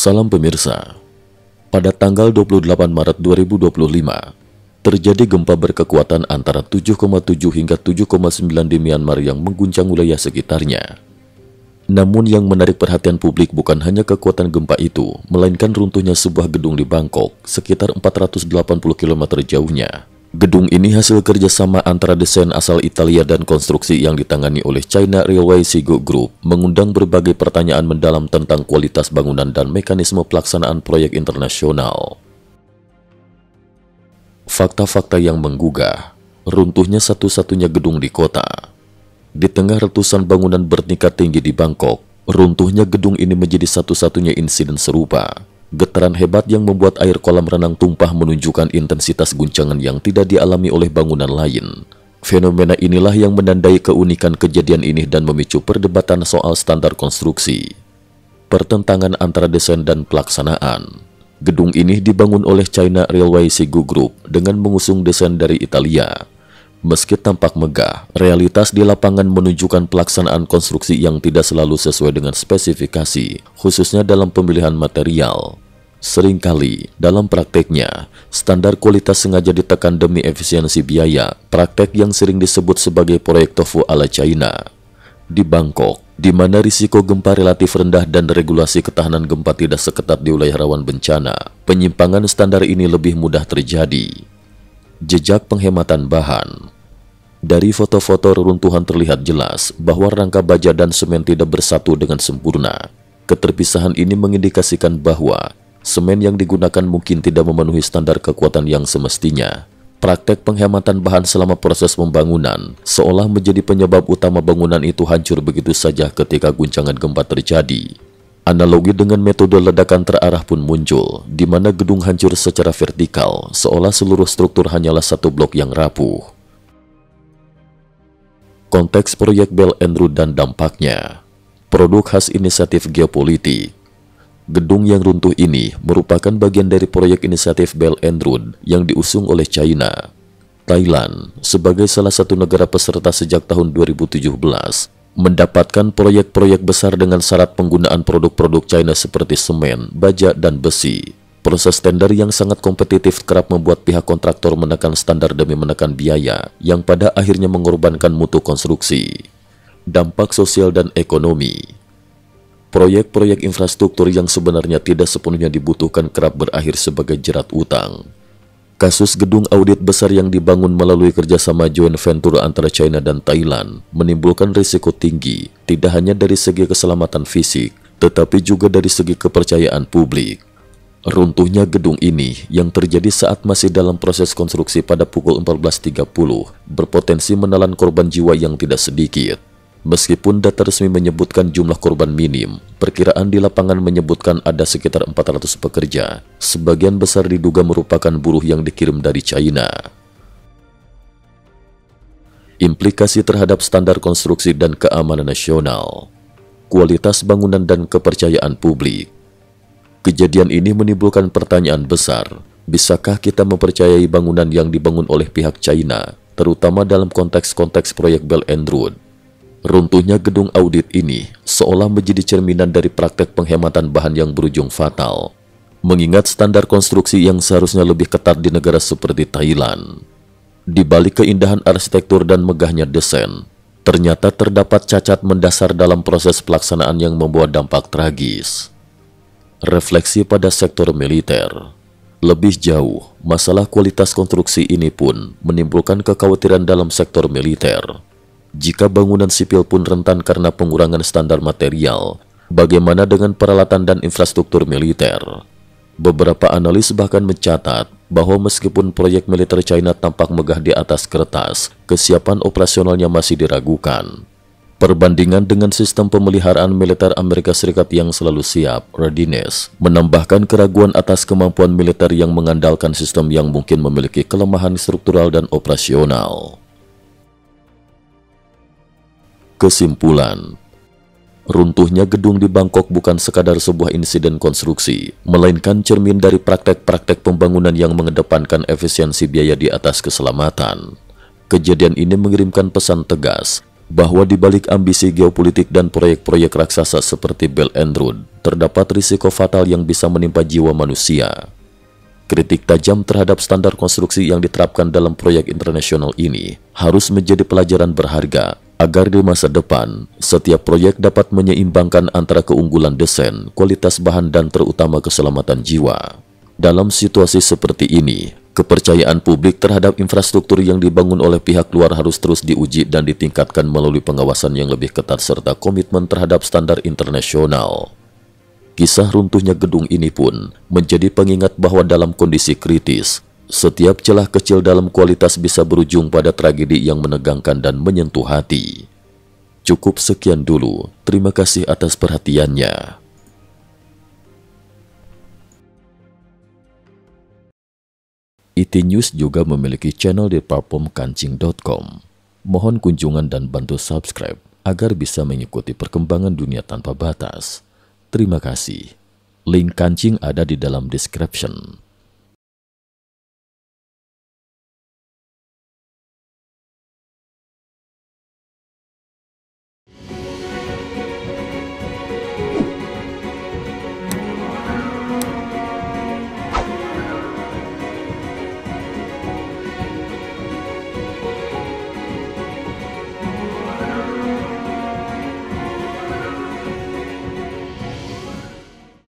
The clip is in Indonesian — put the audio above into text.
Salam pemirsa, pada tanggal 28 Maret 2025, terjadi gempa berkekuatan antara 7,7 hingga 7,9 di Myanmar yang mengguncang wilayah sekitarnya. Namun yang menarik perhatian publik bukan hanya kekuatan gempa itu, melainkan runtuhnya sebuah gedung di Bangkok, sekitar 480 km jauhnya. Gedung ini hasil kerjasama antara desain asal Italia dan konstruksi yang ditangani oleh China Railway Sigo Group, mengundang berbagai pertanyaan mendalam tentang kualitas bangunan dan mekanisme pelaksanaan proyek internasional. Fakta-fakta yang menggugah, runtuhnya satu-satunya gedung di kota. Di tengah ratusan bangunan bertingkat tinggi di Bangkok, runtuhnya gedung ini menjadi satu-satunya insiden serupa. Getaran hebat yang membuat air kolam renang tumpah menunjukkan intensitas guncangan yang tidak dialami oleh bangunan lain. Fenomena inilah yang menandai keunikan kejadian ini dan memicu perdebatan soal standar konstruksi. Pertentangan antara desain dan pelaksanaan. Gedung ini dibangun oleh China Railway Sigo Group dengan mengusung desain dari Italia. Meski tampak megah, realitas di lapangan menunjukkan pelaksanaan konstruksi yang tidak selalu sesuai dengan spesifikasi, khususnya dalam pemilihan material. Seringkali, dalam prakteknya, standar kualitas sengaja ditekan demi efisiensi biaya, praktek yang sering disebut sebagai proyek tofu ala China. Di Bangkok, di mana risiko gempa relatif rendah dan regulasi ketahanan gempa tidak seketat di wilayah rawan bencana, penyimpangan standar ini lebih mudah terjadi. Jejak penghematan bahan. Dari foto-foto reruntuhan terlihat jelas bahwa rangka baja dan semen tidak bersatu dengan sempurna. Keterpisahan ini mengindikasikan bahwa semen yang digunakan mungkin tidak memenuhi standar kekuatan yang semestinya. Praktek penghematan bahan selama proses pembangunan seolah menjadi penyebab utama bangunan itu hancur begitu saja ketika guncangan gempa terjadi. Analogi dengan metode ledakan terarah pun muncul, di mana gedung hancur secara vertikal, seolah seluruh struktur hanyalah satu blok yang rapuh. Konteks proyek Belt and Road dan dampaknya. Produk khas inisiatif geopolitik. Gedung yang runtuh ini merupakan bagian dari proyek inisiatif Belt and Road yang diusung oleh China. Thailand, sebagai salah satu negara peserta sejak tahun 2017, mendapatkan proyek-proyek besar dengan syarat penggunaan produk-produk China seperti semen, baja, dan besi. Proses tender yang sangat kompetitif kerap membuat pihak kontraktor menekan standar demi menekan biaya, yang pada akhirnya mengorbankan mutu konstruksi. Dampak sosial dan ekonomi. Proyek-proyek infrastruktur yang sebenarnya tidak sepenuhnya dibutuhkan kerap berakhir sebagai jerat utang. Kasus gedung audit besar yang dibangun melalui kerjasama joint venture antara China dan Thailand menimbulkan risiko tinggi, tidak hanya dari segi keselamatan fisik, tetapi juga dari segi kepercayaan publik. Runtuhnya gedung ini yang terjadi saat masih dalam proses konstruksi pada pukul 14.30 berpotensi menelan korban jiwa yang tidak sedikit. Meskipun data resmi menyebutkan jumlah korban minim, perkiraan di lapangan menyebutkan ada sekitar 400 pekerja. Sebagian besar diduga merupakan buruh yang dikirim dari China. Implikasi terhadap standar konstruksi dan keamanan nasional. Kualitas bangunan dan kepercayaan publik. Kejadian ini menimbulkan pertanyaan besar. Bisakah kita mempercayai bangunan yang dibangun oleh pihak China, terutama dalam konteks-konteks proyek Belt and Road? Runtuhnya gedung audit ini seolah menjadi cerminan dari praktek penghematan bahan yang berujung fatal. Mengingat standar konstruksi yang seharusnya lebih ketat di negara seperti Thailand. Di balik keindahan arsitektur dan megahnya desain, ternyata terdapat cacat mendasar dalam proses pelaksanaan yang membawa dampak tragis. Refleksi pada sektor militer. Lebih jauh, masalah kualitas konstruksi ini pun menimbulkan kekhawatiran dalam sektor militer. Jika bangunan sipil pun rentan karena pengurangan standar material, bagaimana dengan peralatan dan infrastruktur militer? Beberapa analis bahkan mencatat bahwa meskipun proyek militer China tampak megah di atas kertas, kesiapan operasionalnya masih diragukan. Perbandingan dengan sistem pemeliharaan militer Amerika Serikat yang selalu siap, readiness, menambahkan keraguan atas kemampuan militer yang mengandalkan sistem yang mungkin memiliki kelemahan struktural dan operasional. Kesimpulan, runtuhnya gedung di Bangkok bukan sekadar sebuah insiden konstruksi, melainkan cermin dari praktek-praktek pembangunan yang mengedepankan efisiensi biaya di atas keselamatan. Kejadian ini mengirimkan pesan tegas bahwa di balik ambisi geopolitik dan proyek-proyek raksasa seperti Belt and Road, terdapat risiko fatal yang bisa menimpa jiwa manusia. Kritik tajam terhadap standar konstruksi yang diterapkan dalam proyek internasional ini harus menjadi pelajaran berharga agar di masa depan setiap proyek dapat menyeimbangkan antara keunggulan desain, kualitas bahan, dan terutama keselamatan jiwa. Dalam situasi seperti ini, kepercayaan publik terhadap infrastruktur yang dibangun oleh pihak luar harus terus diuji dan ditingkatkan melalui pengawasan yang lebih ketat serta komitmen terhadap standar internasional. Kisah runtuhnya gedung ini pun menjadi pengingat bahwa dalam kondisi kritis, setiap celah kecil dalam kualitas bisa berujung pada tragedi yang menegangkan dan menyentuh hati. Cukup sekian dulu, terima kasih atas perhatiannya. IT News juga memiliki channel di platform kancing.com. Mohon kunjungan dan bantu subscribe agar bisa mengikuti perkembangan dunia tanpa batas. Terima kasih. Link kancing ada di dalam description.